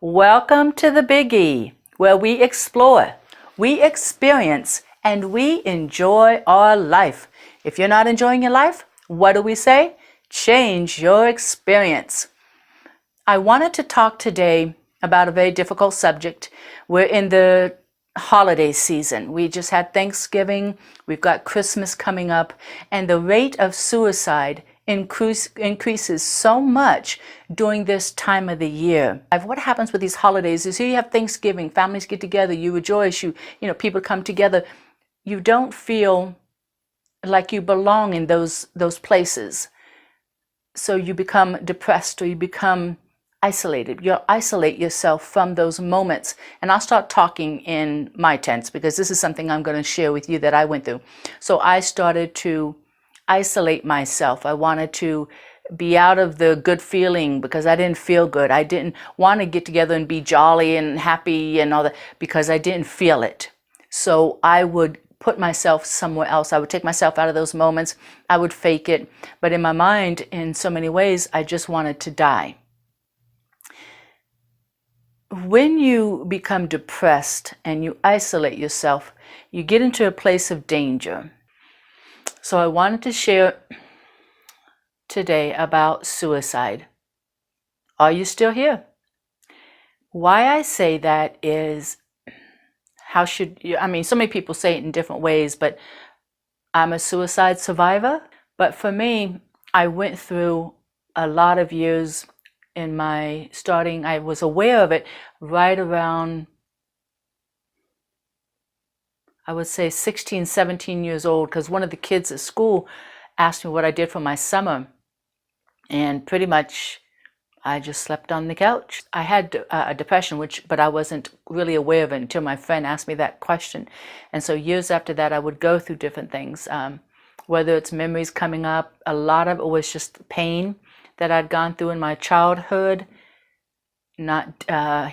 Welcome to the Big E, where we explore, we experience, and we enjoy our life. If you're not enjoying your life, what do we say? Change your experience. I wanted to talk today about a very difficult subject. We're in the holiday season. We just had Thanksgiving, we've got Christmas coming up, and the rate of suicide increases so much during this time of the year. What happens with these holidays is here you have Thanksgiving, families get together, you rejoice, people come together. You don't feel like you belong in those places. So you become depressed or you become isolated. You isolate yourself from those moments. And I'll start talking in my tense because this is something I'm going to share with you that I went through. So I started to isolate myself. I wanted to be out of the good feeling because I didn't feel good. I didn't want to get together and be jolly and happy and all that because I didn't feel it. So I would put myself somewhere else. I would take myself out of those moments. I would fake it. But in my mind, in so many ways, I just wanted to die. When you become depressed and you isolate yourself, you get into a place of danger. So I wanted to share today about suicide. Are you still here? Why I say that is, how should you, so many people say it in different ways, but I'm a suicide survivor. But for me, I went through a lot of years in my starting. I was aware of it right around, I would say 16, 17 years old, because one of the kids at school asked me what I did for my summer. And pretty much I just slept on the couch. I had a depression, but I wasn't really aware of it until my friend asked me that question. And so years after that, I would go through different things, whether it's memories coming up. A lot of it was just pain that I'd gone through in my childhood, not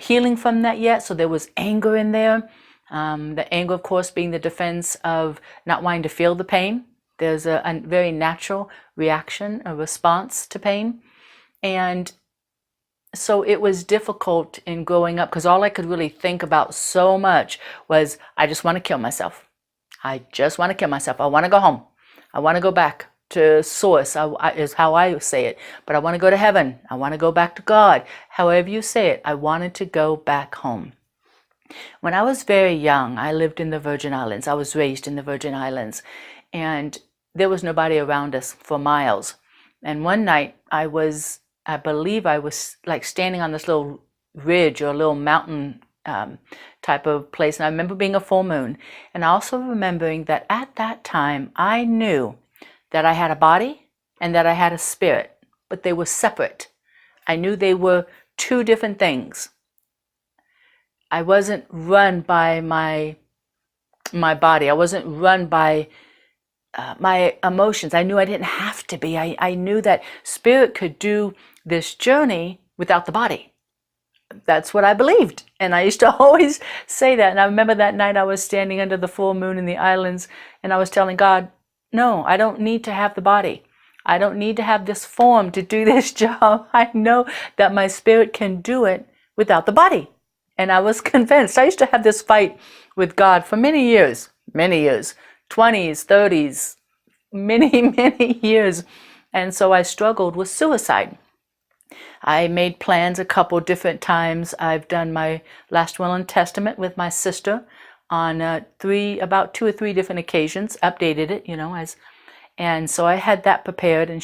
healing from that yet. So there was anger in there. The anger, of course, being the defense of not wanting to feel the pain. There's a very natural reaction, a response to pain. And so it was difficult in growing up because all I could really think about so much was, I just want to kill myself. I just want to kill myself. I want to go home. I want to go back to source, is how I say it. But I want to go to heaven. I want to go back to God. However you say it, I wanted to go back home. When I was very young, I lived in the Virgin Islands. I was raised in the Virgin Islands. And there was nobody around us for miles. And one night I believe I was like standing on this little ridge or a little mountain type of place. And I remember being a full moon. And also remembering that at that time, I knew that I had a body and that I had a spirit, but they were separate. I knew they were two different things. I wasn't run by my body. I wasn't run by my emotions. I knew I didn't have to be. I knew that spirit could do this journey without the body. That's what I believed. And I used to always say that. And I remember that night I was standing under the full moon in the islands and I was telling God, no, I don't need to have the body. I don't need to have this form to do this job. I know that my spirit can do it without the body. And I was convinced. I used to have this fight with God for many years, 20s, 30s, many years. And so I struggled with suicide. I made plans a couple different times. I've done my last will and testament with my sister on about 2 or 3 different occasions, updated it, and so I had that prepared, and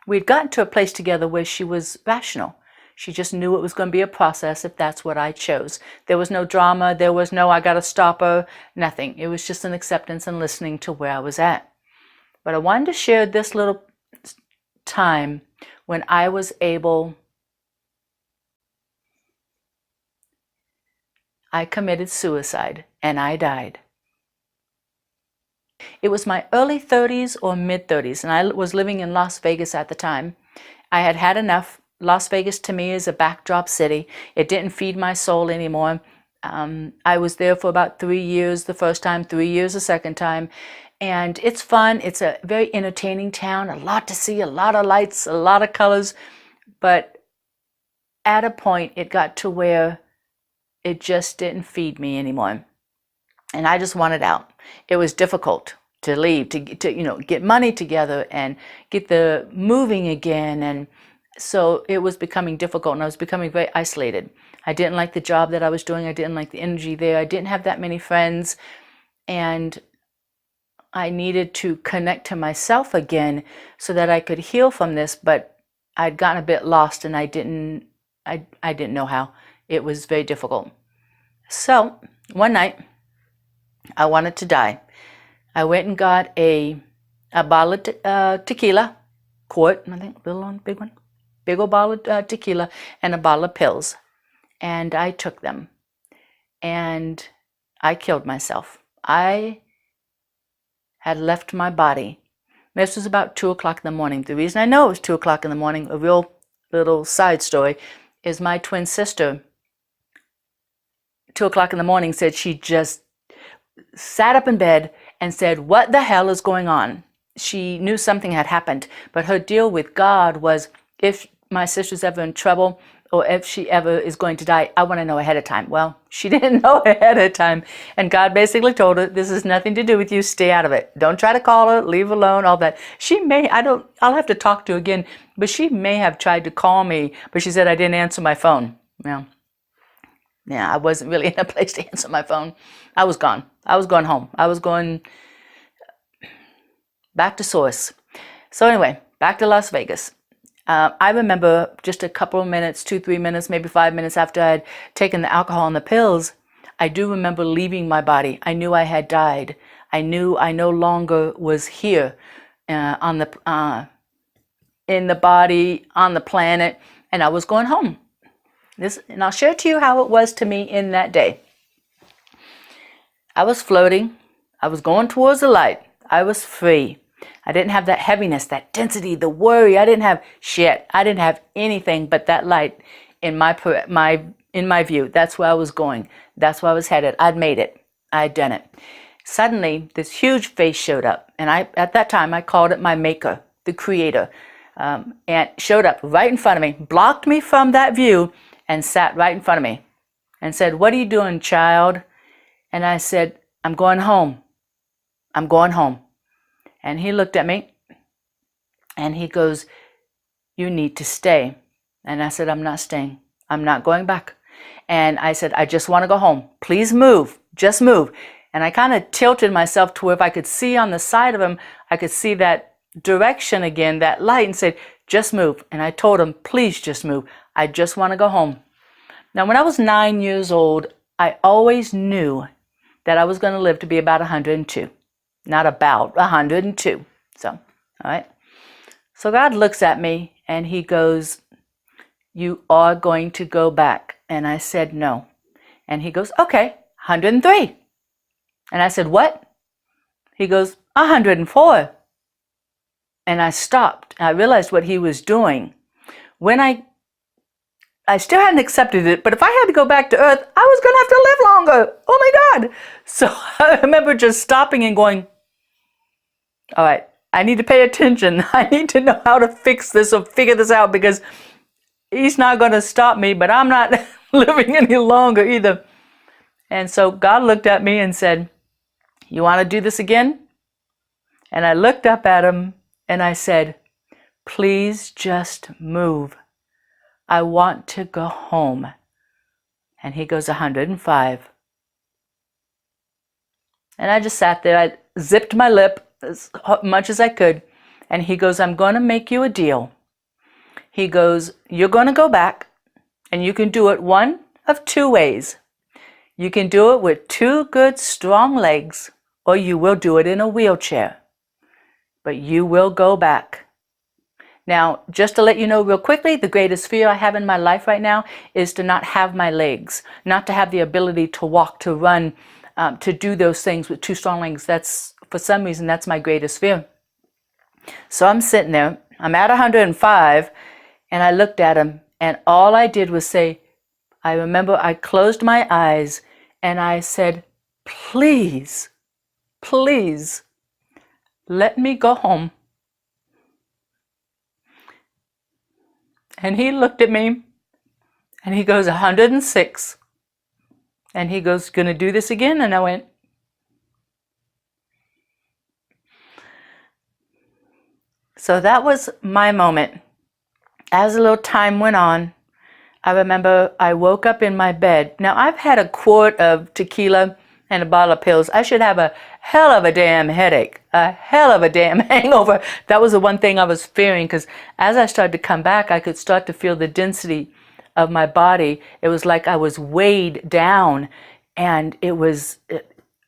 we'd gotten to a place together where she was rational. She just knew it was going to be a process if that's what I chose. There was no drama. There was no, I got to stop her, nothing. It was just an acceptance and listening to where I was at. But I wanted to share this little time when I was able, I committed suicide and I died. It was my early 30s or mid 30s, and I was living in Las Vegas at the time. I had had enough. Las Vegas to me is a backdrop city. It didn't feed my soul anymore. I was there for about 3 years the first time, 3 years the second time. And it's fun. It's a very entertaining town, a lot to see, a lot of lights, a lot of colors. But at a point, it got to where it just didn't feed me anymore. And I just wanted out. It was difficult to leave, to get money together and get the moving again. And so it was becoming difficult, and I was becoming very isolated. I didn't like the job that I was doing. I didn't like the energy there. I didn't have that many friends. And I needed to connect to myself again so that I could heal from this, but I'd gotten a bit lost, and I didn't know how. It was very difficult. So one night I wanted to die. I went and got a bottle of tequila, quart, I think, little one, big one, big old bottle of tequila, and a bottle of pills, and I took them, and I killed myself. I had left my body. This was about 2 o'clock in the morning. The reason I know it was 2 o'clock in the morning, a real little side story, is my twin sister, 2 o'clock in the morning, said she just sat up in bed and said, "What the hell is going on?" She knew something had happened, but her deal with God was, if my sister's ever in trouble or if she ever is going to die, I want to know ahead of time. Well, she didn't know ahead of time, and God basically told her, this has nothing to do with you, stay out of it. Don't try to call her, leave her alone, all that. She may, I'll have to talk to her again, but she may have tried to call me, but she said I didn't answer my phone. Well, yeah, I wasn't really in a place to answer my phone. I was gone. I was going home. I was going back to source. So anyway, back to Las Vegas. I remember just a couple of minutes, 2-3 minutes, maybe 5 minutes after I had taken the alcohol and the pills, I do remember leaving my body. I knew I had died. I knew I no longer was here in the body, on the planet, and I was going home. And I'll share to you how it was to me in that day. I was floating. I was going towards the light. I was free. I didn't have that heaviness, that density, the worry. I didn't have shit. I didn't have anything but that light in my view. That's where I was going. That's where I was headed. I'd made it. I'd done it. Suddenly, this huge face showed up, and at that time I called it my maker, the creator, and showed up right in front of me, blocked me from that view, and sat right in front of me, and said, "What are you doing, child?" And I said, "I'm going home. I'm going home." And he looked at me and he goes, "You need to stay." And I said, "I'm not staying. I'm not going back." And I said, "I just want to go home. Please move. Just move." And I kind of tilted myself to where if I could see on the side of him, I could see that direction again, that light, and said, "Just move." And I told him, "Please just move. I just want to go home." Now, when I was 9 years old, I always knew that I was going to live to be about 102. Not about 102. So, all right. So God looks at me and he goes, "You are going to go back." And I said, "No." And he goes, "Okay, 103. And I said, "What?" He goes, 104. And I stopped. I realized what he was doing. When I still hadn't accepted it, but if I had to go back to Earth, I was going to have to live longer. Oh my God. So I remember just stopping and going, all right, I need to pay attention. I need to know how to fix this or figure this out, because he's not going to stop me, but I'm not living any longer either. And so God looked at me and said, "You want to do this again?" And I looked up at him and I said, "Please just move. I want to go home." And he goes, 105. And I just sat there. I zipped my lip as much as I could. And he goes, "I'm going to make you a deal." He goes, "You're going to go back, and you can do it one of two ways. You can do it with 2 good, strong legs, or you will do it in a wheelchair. But you will go back." Now, just to let you know real quickly, the greatest fear I have in my life right now is to not have my legs, not to have the ability to walk, to run, to do those things with 2 strong legs. That's, for some reason, that's my greatest fear. So I'm sitting there, I'm at 105, and I looked at him, and all I did was say, I remember I closed my eyes and I said, "Please, please, let me go home." And he looked at me And he goes, 106. And he goes, gonna do this again? And I went, so that was my moment. As a little time went on, I remember I woke up in my bed. Now, I've had a quart of tequila and a bottle of pills. I should have a hell of a damn headache, a hell of a damn hangover. That was the one thing I was fearing, because as I started to come back, I could start to feel the density of my body. It was like I was weighed down, and it was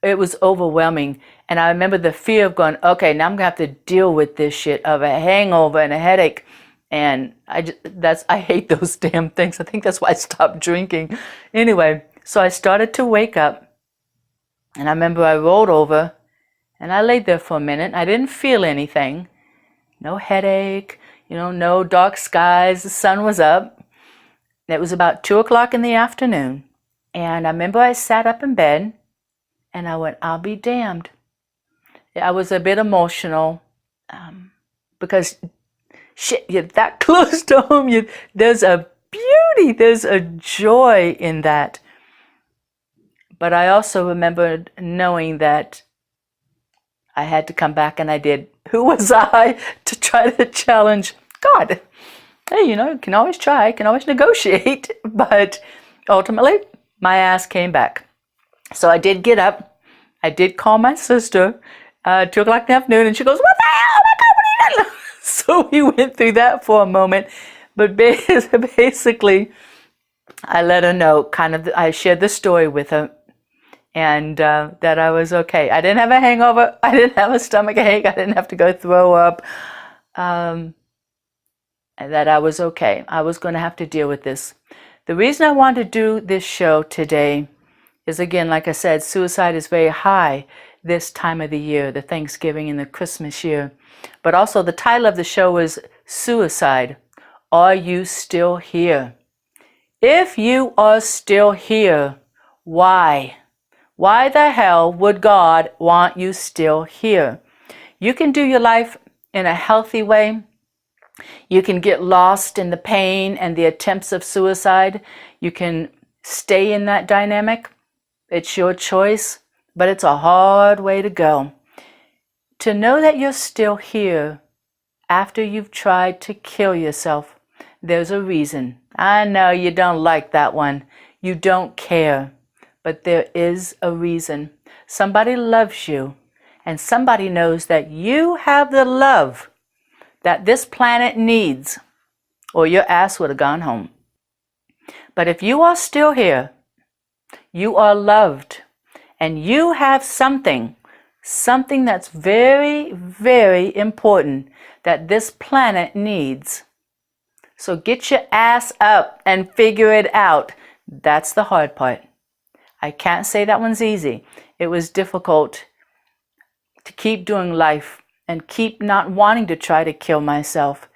overwhelming. And I remember the fear of going, okay, now I'm gonna have to deal with this shit of a hangover and a headache. And I hate those damn things. I think that's why I stopped drinking. Anyway, so I started to wake up, and I remember I rolled over and I laid there for a minute. I didn't feel anything. No headache, no dark skies. The sun was up. It was about 2 o'clock in the afternoon. And I remember I sat up in bed and I went, I'll be damned. I was a bit emotional because shit, you're that close to home. There's a beauty, there's a joy in that. But I also remembered knowing that I had to come back, and I did. Who was I to try to challenge God? Hey, you can always try, can always negotiate. But ultimately, my ass came back. So I did get up. I did call my sister 2 o'clock in the afternoon, and she goes, what the hell? Oh my God, what are you doing? So we went through that for a moment. But basically, I let her know, I shared the story with her, and that I was okay. I didn't have a hangover. I didn't have a stomach ache. I didn't have to go throw up. And that I was okay. I was going to have to deal with this. The reason I wanted to do this show today is, again, like I said, suicide is very high this time of the year, the Thanksgiving and the Christmas year. But also the title of the show is Suicide. Are you still here? If you are still here, why? Why the hell would God want you still here? You can do your life in a healthy way. You can get lost in the pain and the attempts of suicide. You can stay in that dynamic. It's your choice, but it's a hard way to go. To know that you're still here after you've tried to kill yourself, there's a reason. I know you don't like that one. You don't care. But there is a reason. Somebody loves you, and somebody knows that you have the love that this planet needs, or your ass would have gone home. But if you are still here, you are loved, and you have something that's very, very important that this planet needs. So get your ass up and figure it out. That's the hard part. I can't say that one's easy. It was difficult to keep doing life and keep not wanting to try to kill myself.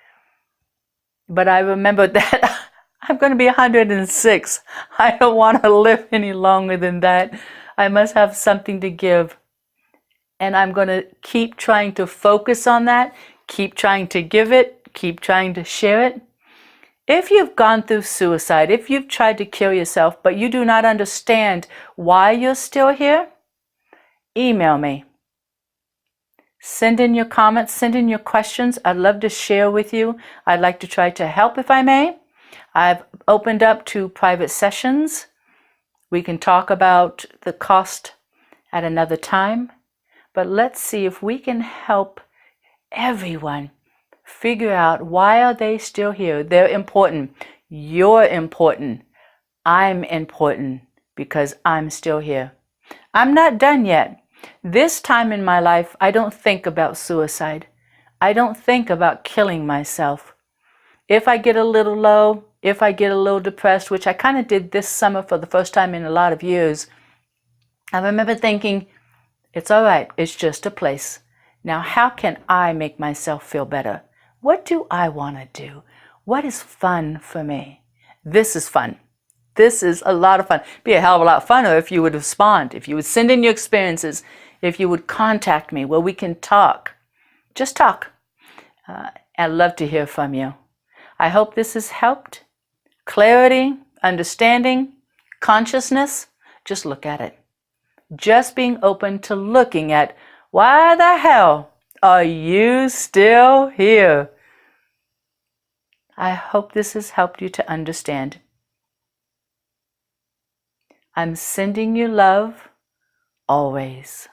But I remember that I'm going to be 106. I don't want to live any longer than that. I must have something to give. And I'm going to keep trying to focus on that, keep trying to give it, keep trying to share it. If you've gone through suicide, if you've tried to kill yourself, but you do not understand why you're still here, email me. Send in your comments, send in your questions. I'd love to share with you. I'd like to try to help if I may. I've opened up to private sessions. We can talk about the cost at another time. But let's see if we can help everyone figure out, why are they still here? They're important. You're important. I'm important because I'm still here. I'm not done yet. This time in my life, I don't think about suicide. I don't think about killing myself. If I get a little low, if I get a little depressed, which I kind of did this summer for the first time in a lot of years, I remember thinking, it's all right. It's just a place. Now, how can I make myself feel better? What do I want to do? What is fun for me? This is fun. This is a lot of fun. It'd be a hell of a lot funner if you would respond, if you would send in your experiences, if you would contact me where we can talk. Just talk. I'd love to hear from you. I hope this has helped. Clarity, understanding, consciousness, just look at it. Just being open to looking at, why the hell are you still here? I hope this has helped you to understand. I'm sending you love always.